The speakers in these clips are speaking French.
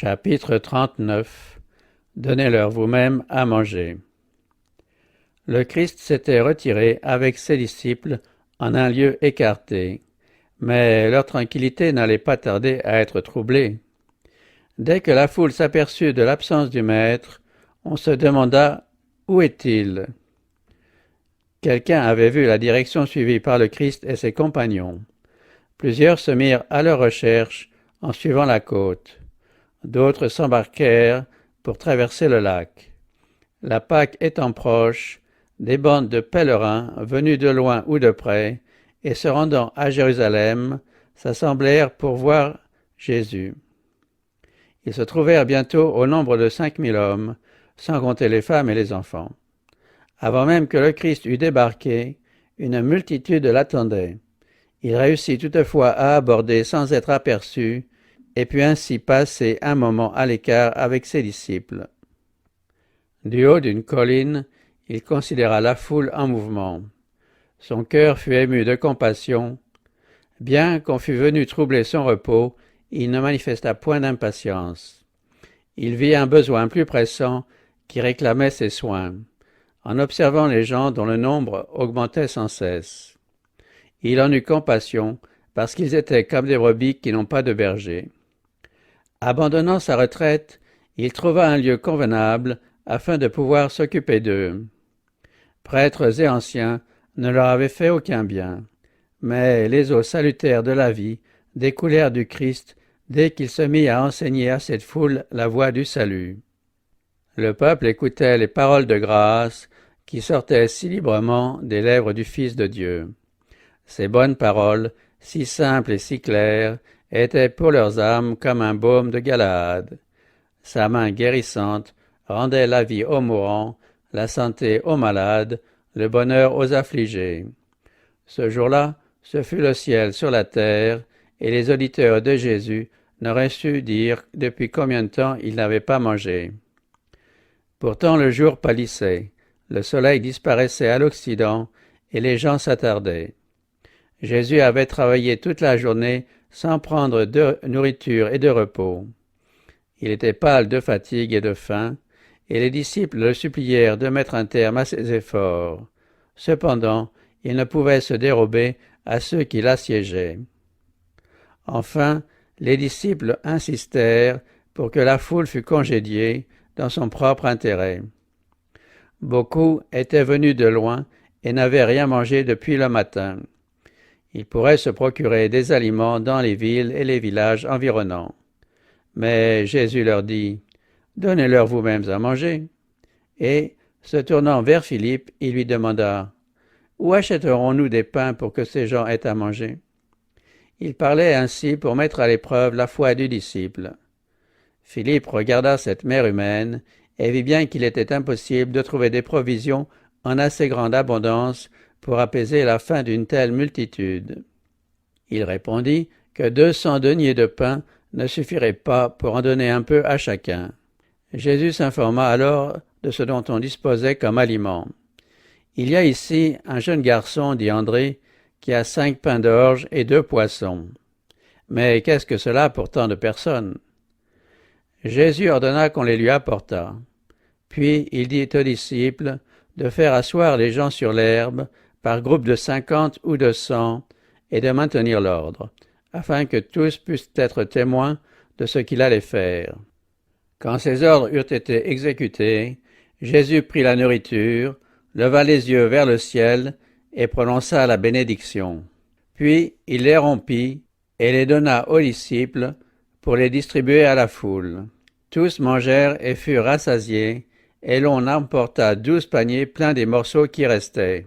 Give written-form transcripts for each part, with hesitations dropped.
Chapitre 39. Donnez-leur vous-même à manger. Le Christ s'était retiré avec ses disciples en un lieu écarté, mais leur tranquillité n'allait pas tarder à être troublée. Dès que la foule s'aperçut de l'absence du Maître, on se demanda « Où est-il » Quelqu'un avait vu la direction suivie par le Christ et ses compagnons. Plusieurs se mirent à leur recherche en suivant la côte. D'autres s'embarquèrent pour traverser le lac. La Pâque étant proche, des bandes de pèlerins venus de loin ou de près et se rendant à Jérusalem s'assemblèrent pour voir Jésus. Ils se trouvèrent bientôt au nombre de 5000 hommes, sans compter les femmes et les enfants. Avant même que le Christ eût débarqué, une multitude l'attendait. Il réussit toutefois à aborder sans être aperçu, et put ainsi passer un moment à l'écart avec ses disciples. Du haut d'une colline, il considéra la foule en mouvement. Son cœur fut ému de compassion. Bien qu'on fût venu troubler son repos, il ne manifesta point d'impatience. Il vit un besoin plus pressant qui réclamait ses soins, en observant les gens dont le nombre augmentait sans cesse. Il en eut compassion parce qu'ils étaient comme des brebis qui n'ont pas de berger. Abandonnant sa retraite, il trouva un lieu convenable afin de pouvoir s'occuper d'eux. Prêtres et anciens ne leur avaient fait aucun bien, mais les eaux salutaires de la vie découlèrent du Christ dès qu'il se mit à enseigner à cette foule la voie du salut. Le peuple écoutait les paroles de grâce qui sortaient si librement des lèvres du Fils de Dieu. Ces bonnes paroles, si simples et si claires, étaient pour leurs âmes comme un baume de Galaad. Sa main guérissante rendait la vie aux mourants, la santé aux malades, le bonheur aux affligés. Ce jour-là, ce fut le ciel sur la terre, et les auditeurs de Jésus n'auraient su dire depuis combien de temps ils n'avaient pas mangé. Pourtant le jour pâlissait, le soleil disparaissait à l'Occident, et les gens s'attardaient. Jésus avait travaillé toute la journée sans prendre de nourriture et de repos. Il était pâle de fatigue et de faim, et les disciples le supplièrent de mettre un terme à ses efforts. Cependant, il ne pouvait se dérober à ceux qui l'assiégeaient. Enfin, les disciples insistèrent pour que la foule fût congédiée dans son propre intérêt. Beaucoup étaient venus de loin et n'avaient rien mangé depuis le matin. Ils pourraient se procurer des aliments dans les villes et les villages environnants. Mais Jésus leur dit « Donnez-leur vous-mêmes à manger. » Et, se tournant vers Philippe, il lui demanda « Où achèterons-nous des pains pour que ces gens aient à manger ?» Il parlait ainsi pour mettre à l'épreuve la foi du disciple. Philippe regarda cette mer humaine et vit bien qu'il était impossible de trouver des provisions en assez grande abondance pour apaiser la faim d'une telle multitude. Il répondit que 200 deniers de pain ne suffiraient pas pour en donner un peu à chacun. Jésus s'informa alors de ce dont on disposait comme aliment. « Il y a ici un jeune garçon, dit André, qui a 5 pains d'orge et 2 poissons. Mais qu'est-ce que cela pour tant de personnes ?» Jésus ordonna qu'on les lui apportât. Puis il dit aux disciples de faire asseoir les gens sur l'herbe, par groupe de 50 ou de 100, et de maintenir l'ordre, afin que tous puissent être témoins de ce qu'il allait faire. Quand ces ordres eurent été exécutés, Jésus prit la nourriture, leva les yeux vers le ciel et prononça la bénédiction. Puis il les rompit et les donna aux disciples pour les distribuer à la foule. Tous mangèrent et furent rassasiés, et l'on emporta 12 paniers pleins des morceaux qui restaient.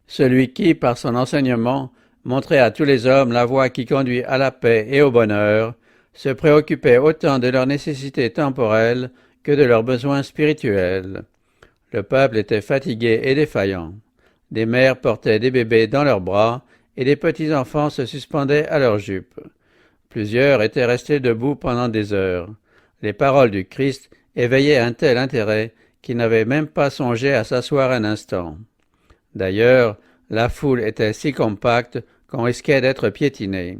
Celui qui, par son enseignement, montrait à tous les hommes la voie qui conduit à la paix et au bonheur, se préoccupait autant de leurs nécessités temporelles que de leurs besoins spirituels. Le peuple était fatigué et défaillant. Des mères portaient des bébés dans leurs bras et des petits-enfants se suspendaient à leurs jupes. Plusieurs étaient restés debout pendant des heures. Les paroles du Christ éveillaient un tel intérêt qu'ils n'avaient même pas songé à s'asseoir un instant. D'ailleurs, la foule était si compacte qu'on risquait d'être piétiné.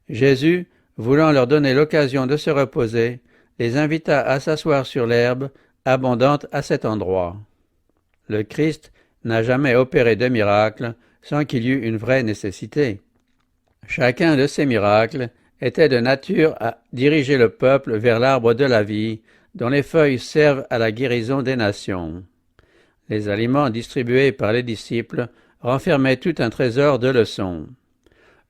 Jésus, voulant leur donner l'occasion de se reposer, les invita à s'asseoir sur l'herbe abondante à cet endroit. Le Christ n'a jamais opéré de miracle sans qu'il y eût une vraie nécessité. Chacun de ces miracles était de nature à diriger le peuple vers l'arbre de la vie, dont les feuilles servent à la guérison des nations. Les aliments distribués par les disciples renfermaient tout un trésor de leçons.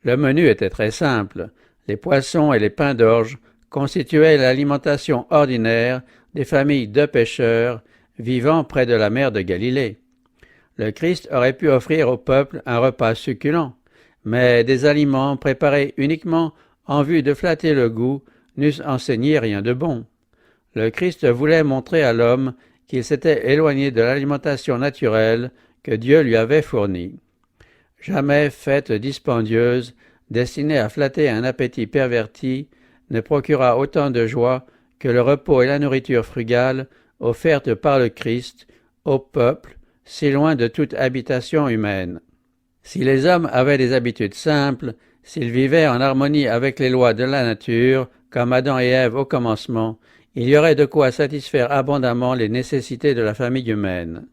Le menu était très simple. Les poissons et les pains d'orge constituaient l'alimentation ordinaire des familles de pêcheurs vivant près de la mer de Galilée. Le Christ aurait pu offrir au peuple un repas succulent, mais des aliments préparés uniquement en vue de flatter le goût n'eussent enseigné rien de bon. Le Christ voulait montrer à l'homme qu'il s'était éloigné de l'alimentation naturelle que Dieu lui avait fournie. Jamais fête dispendieuse, destinée à flatter un appétit perverti, ne procura autant de joie que le repos et la nourriture frugale offertes par le Christ au peuple, si loin de toute habitation humaine. Si les hommes avaient des habitudes simples, s'ils vivaient en harmonie avec les lois de la nature, comme Adam et Ève au commencement, il y aurait de quoi satisfaire abondamment les nécessités de la famille humaine.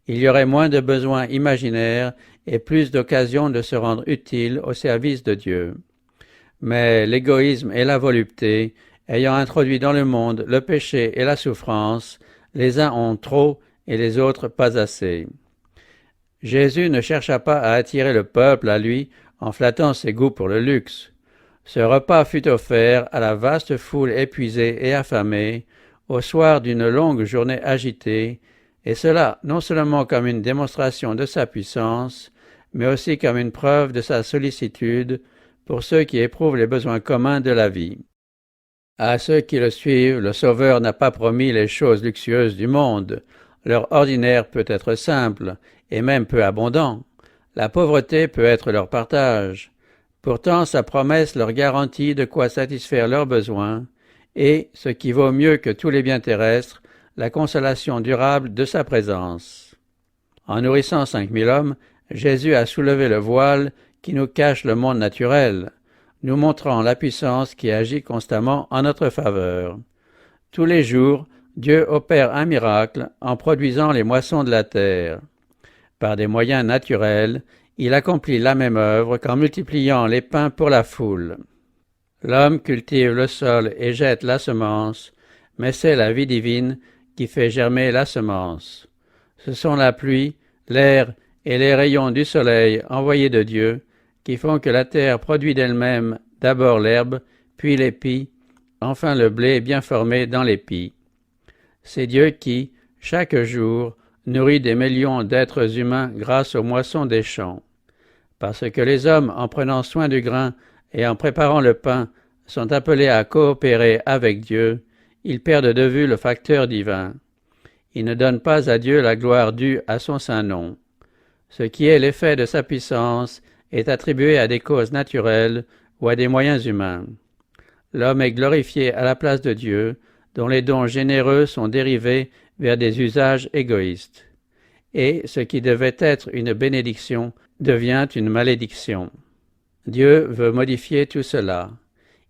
Il y aurait moins de besoins imaginaires et plus d'occasions de se rendre utiles au service de Dieu. Mais l'égoïsme et la volupté, ayant introduit dans le monde le péché et la souffrance, les uns ont trop et les autres pas assez. Jésus ne chercha pas à attirer le peuple à lui en flattant ses goûts pour le luxe. Ce repas fut offert à la vaste foule épuisée et affamée, au soir d'une longue journée agitée, et cela non seulement comme une démonstration de sa puissance, mais aussi comme une preuve de sa sollicitude pour ceux qui éprouvent les besoins communs de la vie. À ceux qui le suivent, le Sauveur n'a pas promis les choses luxueuses du monde. Leur ordinaire peut être simple, et même peu abondant. La pauvreté peut être leur partage. Pourtant, sa promesse leur garantit de quoi satisfaire leurs besoins, et, ce qui vaut mieux que tous les biens terrestres, la consolation durable de sa présence. En nourrissant 5000 hommes, Jésus a soulevé le voile qui nous cache le monde naturel, nous montrant la puissance qui agit constamment en notre faveur. Tous les jours, Dieu opère un miracle en produisant les moissons de la terre. Par des moyens naturels, il accomplit la même œuvre qu'en multipliant les pains pour la foule. L'homme cultive le sol et jette la semence, mais c'est la vie divine qui fait germer la semence. Ce sont la pluie, l'air et les rayons du soleil envoyés de Dieu qui font que la terre produit d'elle-même d'abord l'herbe, puis l'épi, enfin le blé bien formé dans l'épi. C'est Dieu qui, chaque jour, nourrit des millions d'êtres humains grâce aux moissons des champs. Parce que les hommes, en prenant soin du grain et en préparant le pain, sont appelés à coopérer avec Dieu, ils perdent de vue le facteur divin. Ils ne donnent pas à Dieu la gloire due à son saint nom. Ce qui est l'effet de sa puissance est attribué à des causes naturelles ou à des moyens humains. L'homme est glorifié à la place de Dieu, dont les dons généreux sont dérivés vers des usages égoïstes. Et ce qui devait être une bénédiction devient une malédiction. Dieu veut modifier tout cela.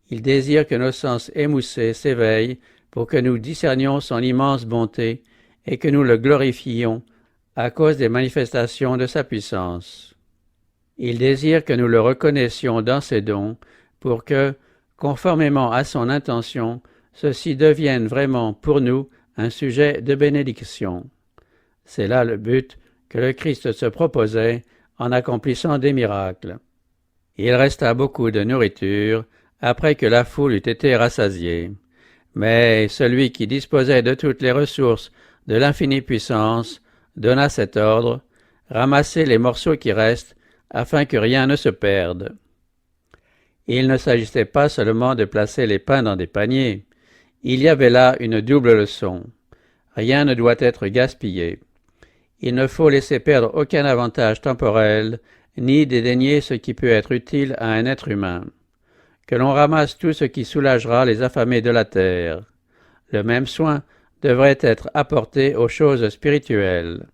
Il désire que nos sens émoussés s'éveillent pour que nous discernions son immense bonté et que nous le glorifions à cause des manifestations de sa puissance. Il désire que nous le reconnaissions dans ses dons pour que, conformément à son intention, ceux-ci deviennent vraiment pour nous un sujet de bénédiction. C'est là le but que le Christ se proposait en accomplissant des miracles. Il resta beaucoup de nourriture après que la foule eut été rassasiée. Mais celui qui disposait de toutes les ressources de l'infinie puissance donna cet ordre: ramassez les morceaux qui restent afin que rien ne se perde. Il ne s'agissait pas seulement de placer les pains dans des paniers. Il y avait là une double leçon. Rien ne doit être gaspillé. Il ne faut laisser perdre aucun avantage temporel, ni dédaigner ce qui peut être utile à un être humain. Que l'on ramasse tout ce qui soulagera les affamés de la terre. Le même soin devrait être apporté aux choses spirituelles.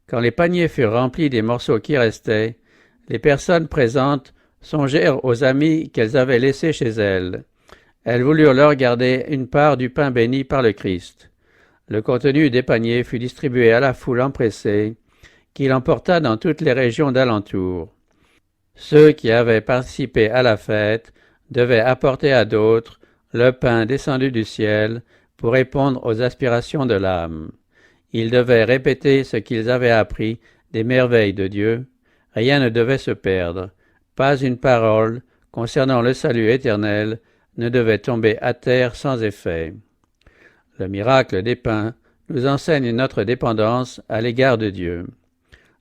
Quand les paniers furent remplis des morceaux qui restaient, les personnes présentes songèrent aux amis qu'elles avaient laissés chez elles. elles voulurent leur garder une part du pain béni par le Christ. Le contenu des paniers fut distribué à la foule empressée, qui l'emporta dans toutes les régions d'alentour. Ceux qui avaient participé à la fête devaient apporter à d'autres le pain descendu du ciel pour répondre aux aspirations de l'âme. Ils devaient répéter ce qu'ils avaient appris des merveilles de Dieu. Rien ne devait se perdre. Pas une parole concernant le salut éternel ne devait tomber à terre sans effet. Le miracle des pains nous enseigne notre dépendance à l'égard de Dieu.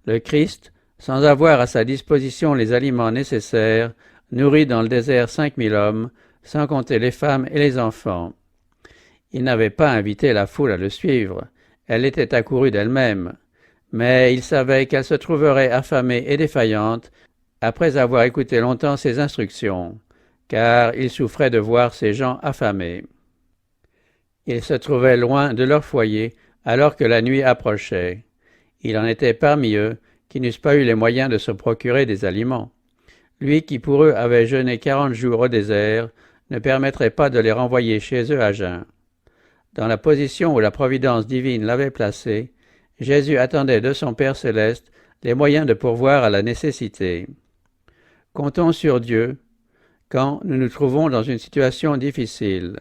Le Christ, sans avoir à sa disposition les aliments nécessaires, nourrit dans le désert 5000 hommes, sans compter les femmes et les enfants. Il n'avait pas invité la foule à le suivre, elle était accourue d'elle-même, mais il savait qu'elle se trouverait affamée et défaillante après avoir écouté longtemps ses instructions, car il souffrait de voir ces gens affamés. Ils se trouvaient loin de leur foyer alors que la nuit approchait. Il en était parmi eux qui n'eussent pas eu les moyens de se procurer des aliments. Lui qui pour eux avait jeûné 40 jours au désert ne permettrait pas de les renvoyer chez eux à jeun. Dans la position où la providence divine l'avait placé, Jésus attendait de son Père céleste les moyens de pourvoir à la nécessité. Comptons sur Dieu quand nous nous trouvons dans une situation difficile.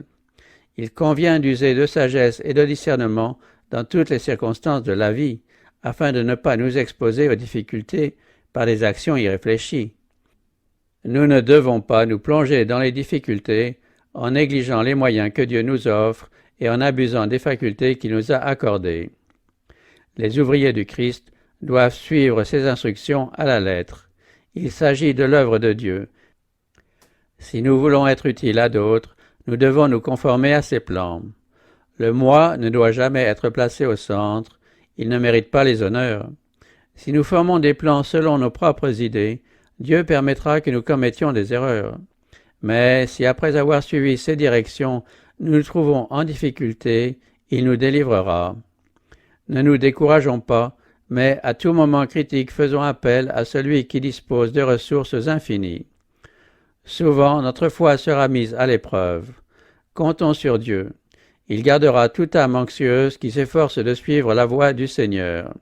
Il convient d'user de sagesse et de discernement dans toutes les circonstances de la vie, afin de ne pas nous exposer aux difficultés par des actions irréfléchies. Nous ne devons pas nous plonger dans les difficultés en négligeant les moyens que Dieu nous offre et en abusant des facultés qu'il nous a accordées. Les ouvriers du Christ doivent suivre ses instructions à la lettre. Il s'agit de l'œuvre de Dieu. Si nous voulons être utiles à d'autres, nous devons nous conformer à ses plans. Le moi ne doit jamais être placé au centre, il ne mérite pas les honneurs. Si nous formons des plans selon nos propres idées, Dieu permettra que nous commettions des erreurs. Mais si après avoir suivi ses directions, nous nous trouvons en difficulté, il nous délivrera. Ne nous décourageons pas, mais à tout moment critique faisons appel à celui qui dispose de ressources infinies. Souvent, notre foi sera mise à l'épreuve. Comptons sur Dieu. Il gardera toute âme anxieuse qui s'efforce de suivre la voie du Seigneur.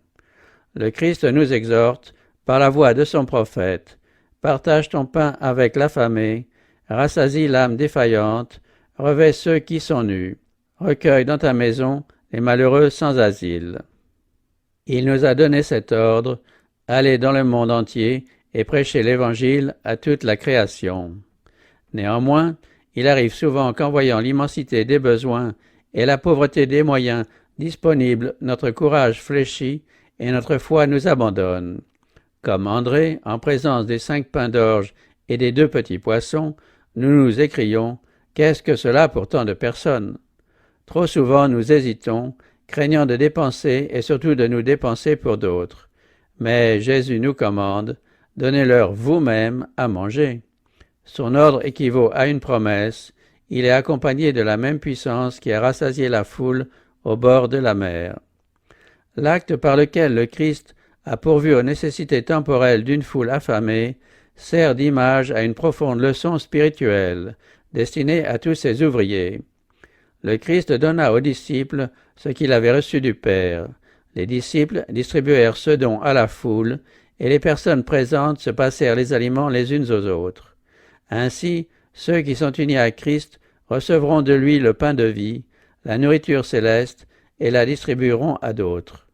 Le Christ nous exhorte, par la voix de son prophète, « Partage ton pain avec l'affamé, rassasie l'âme défaillante, revêt ceux qui sont nus, recueille dans ta maison les malheureux sans asile. » Il nous a donné cet ordre, « Allez dans le monde entier et prêchez l'Évangile à toute la création. » Néanmoins, il arrive souvent qu'en voyant l'immensité des besoins et la pauvreté des moyens disponibles, notre courage fléchit et notre foi nous abandonne. Comme André, en présence des 5 pains d'orge et des 2 petits poissons, nous nous écrions « Qu'est-ce que cela pour tant de personnes ?» Trop souvent nous hésitons, craignant de dépenser et surtout de nous dépenser pour d'autres. Mais Jésus nous commande « Donnez-leur vous-même à manger ». Son ordre équivaut à une promesse, il est accompagné de la même puissance qui a rassasié la foule au bord de la mer. L'acte par lequel le Christ a pourvu aux nécessités temporelles d'une foule affamée sert d'image à une profonde leçon spirituelle, destinée à tous ses ouvriers. Le Christ donna aux disciples ce qu'il avait reçu du Père. Les disciples distribuèrent ce don à la foule, et les personnes présentes se passèrent les aliments les unes aux autres. Ainsi, ceux qui sont unis à Christ recevront de lui le pain de vie, la nourriture céleste, et la distribueront à d'autres.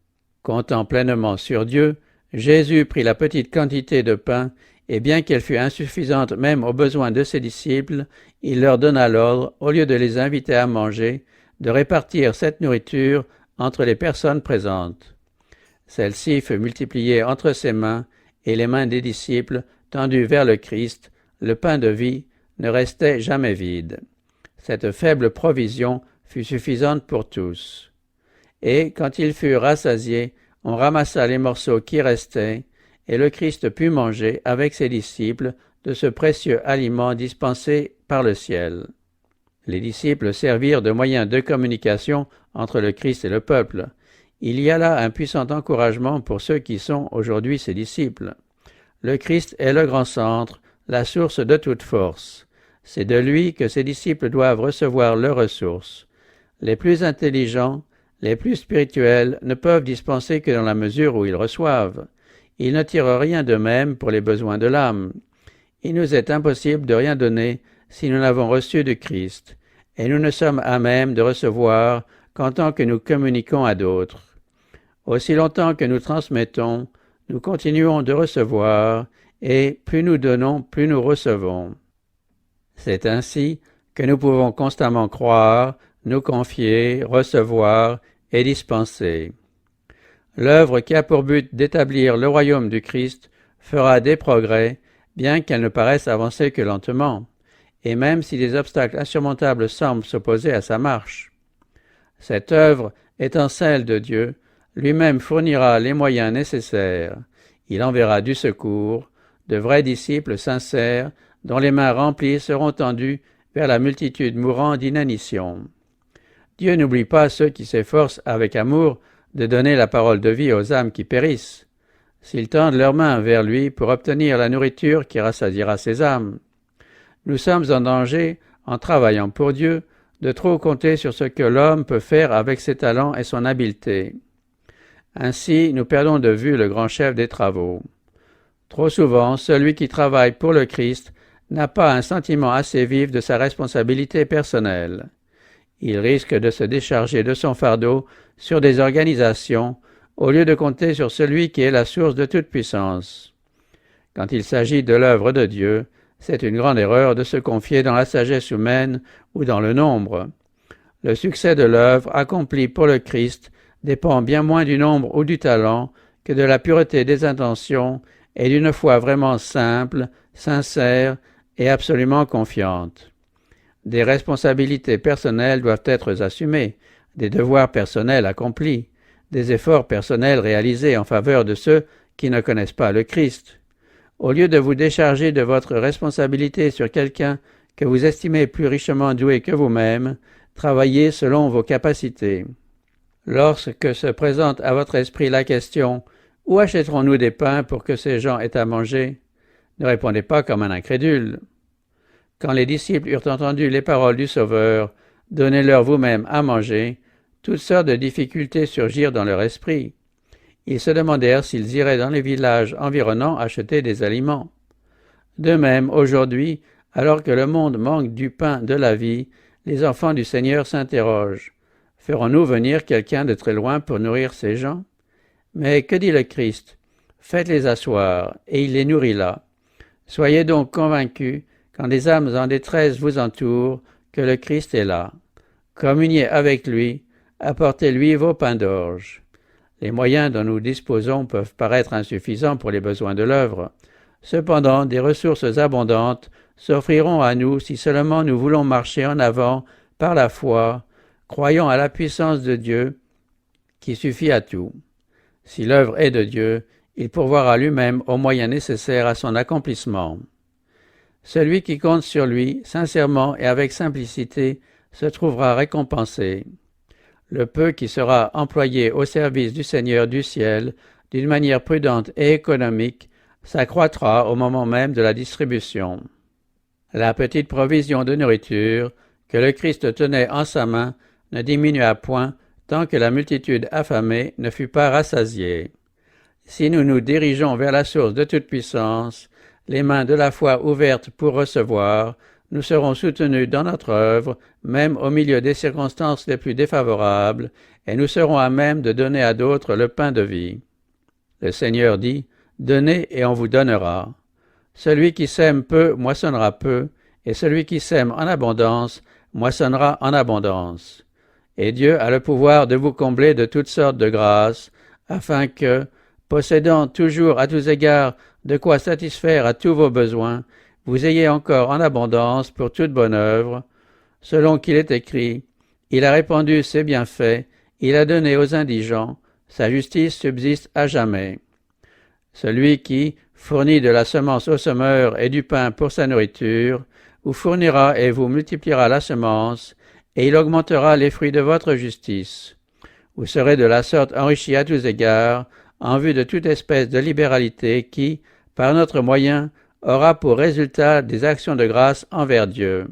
Comptant pleinement sur Dieu, Jésus prit la petite quantité de pain, et bien qu'elle fût insuffisante même aux besoins de ses disciples, il leur donna l'ordre, au lieu de les inviter à manger, de répartir cette nourriture entre les personnes présentes. Celle-ci fut multipliée entre ses mains et les mains des disciples tendues vers le Christ. Le pain de vie ne restait jamais vide. Cette faible provision fut suffisante pour tous. Et quand ils furent rassasiés, on ramassa les morceaux qui restaient, et le Christ put manger avec ses disciples de ce précieux aliment dispensé par le ciel. Les disciples servirent de moyen de communication entre le Christ et le peuple. Il y a là un puissant encouragement pour ceux qui sont aujourd'hui ses disciples. Le Christ est le grand centre, la source de toute force. C'est de lui que ses disciples doivent recevoir leurs ressources. Les plus intelligents, les plus spirituels ne peuvent dispenser que dans la mesure où ils reçoivent. Ils ne tirent rien d'eux-mêmes pour les besoins de l'âme. Il nous est impossible de rien donner si nous n'avons reçu de Christ, et nous ne sommes à même de recevoir qu'en tant que nous communiquons à d'autres. Aussi longtemps que nous transmettons, nous continuons de recevoir, et plus nous donnons, plus nous recevons. C'est ainsi que nous pouvons constamment croire, nous confier, recevoir et dispenser. L'œuvre qui a pour but d'établir le royaume du Christ fera des progrès, bien qu'elle ne paraisse avancer que lentement, et même si des obstacles insurmontables semblent s'opposer à sa marche. Cette œuvre étant celle de Dieu, lui-même fournira les moyens nécessaires. Il enverra du secours, de vrais disciples sincères, dont les mains remplies seront tendues vers la multitude mourant d'inanition. Dieu n'oublie pas ceux qui s'efforcent avec amour de donner la parole de vie aux âmes qui périssent, s'ils tendent leurs mains vers lui pour obtenir la nourriture qui rassasiera ces âmes. Nous sommes en danger, en travaillant pour Dieu, de trop compter sur ce que l'homme peut faire avec ses talents et son habileté. Ainsi, nous perdons de vue le grand chef des travaux. Trop souvent, celui qui travaille pour le Christ n'a pas un sentiment assez vif de sa responsabilité personnelle. Il risque de se décharger de son fardeau sur des organisations, au lieu de compter sur celui qui est la source de toute puissance. Quand il s'agit de l'œuvre de Dieu, c'est une grande erreur de se confier dans la sagesse humaine ou dans le nombre. Le succès de l'œuvre accomplie pour le Christ dépend bien moins du nombre ou du talent que de la pureté des intentions et d'une foi vraiment simple, sincère et absolument confiante. Des responsabilités personnelles doivent être assumées, des devoirs personnels accomplis, des efforts personnels réalisés en faveur de ceux qui ne connaissent pas le Christ. Au lieu de vous décharger de votre responsabilité sur quelqu'un que vous estimez plus richement doué que vous-même, travaillez selon vos capacités. Lorsque se présente à votre esprit la question « Où achèterons-nous des pains pour que ces gens aient à manger ?» ne répondez pas comme un incrédule. Quand les disciples eurent entendu les paroles du Sauveur « Donnez-leur vous-même à manger », toutes sortes de difficultés surgirent dans leur esprit. Ils se demandèrent s'ils iraient dans les villages environnants acheter des aliments. De même, aujourd'hui, alors que le monde manque du pain de la vie, les enfants du Seigneur s'interrogent. Ferons-nous venir quelqu'un de très loin pour nourrir ces gens? Mais que dit le Christ? Faites-les asseoir, et il les nourrit là. Soyez donc convaincus, quand des âmes en détresse vous entourent, que le Christ est là. Communiez avec lui, apportez-lui vos pains d'orge. Les moyens dont nous disposons peuvent paraître insuffisants pour les besoins de l'œuvre. Cependant, des ressources abondantes s'offriront à nous si seulement nous voulons marcher en avant par la foi, croyant à la puissance de Dieu qui suffit à tout. Si l'œuvre est de Dieu, il pourvoira lui-même aux moyens nécessaires à son accomplissement. Celui qui compte sur lui, sincèrement et avec simplicité, se trouvera récompensé. Le peu qui sera employé au service du Seigneur du ciel, d'une manière prudente et économique, s'accroîtra au moment même de la distribution. La petite provision de nourriture que le Christ tenait en sa main ne diminua point tant que la multitude affamée ne fut pas rassasiée. Si nous nous dirigeons vers la source de toute puissance, les mains de la foi ouvertes pour recevoir, nous serons soutenus dans notre œuvre, même au milieu des circonstances les plus défavorables, et nous serons à même de donner à d'autres le pain de vie. Le Seigneur dit, « Donnez et on vous donnera. Celui qui sème peu moissonnera peu, et celui qui sème en abondance moissonnera en abondance. » Et Dieu a le pouvoir de vous combler de toutes sortes de grâces, afin que, possédant toujours à tous égards de quoi satisfaire à tous vos besoins, vous ayez encore en abondance pour toute bonne œuvre, selon qu'il est écrit, « Il a répandu ses bienfaits, il a donné aux indigents, sa justice subsiste à jamais. » Celui qui fournit de la semence au semeur et du pain pour sa nourriture, vous fournira et vous multipliera la semence, et il augmentera les fruits de votre justice. Vous serez de la sorte enrichis à tous égards, en vue de toute espèce de libéralité qui, par notre moyen, aura pour résultat des actions de grâce envers Dieu.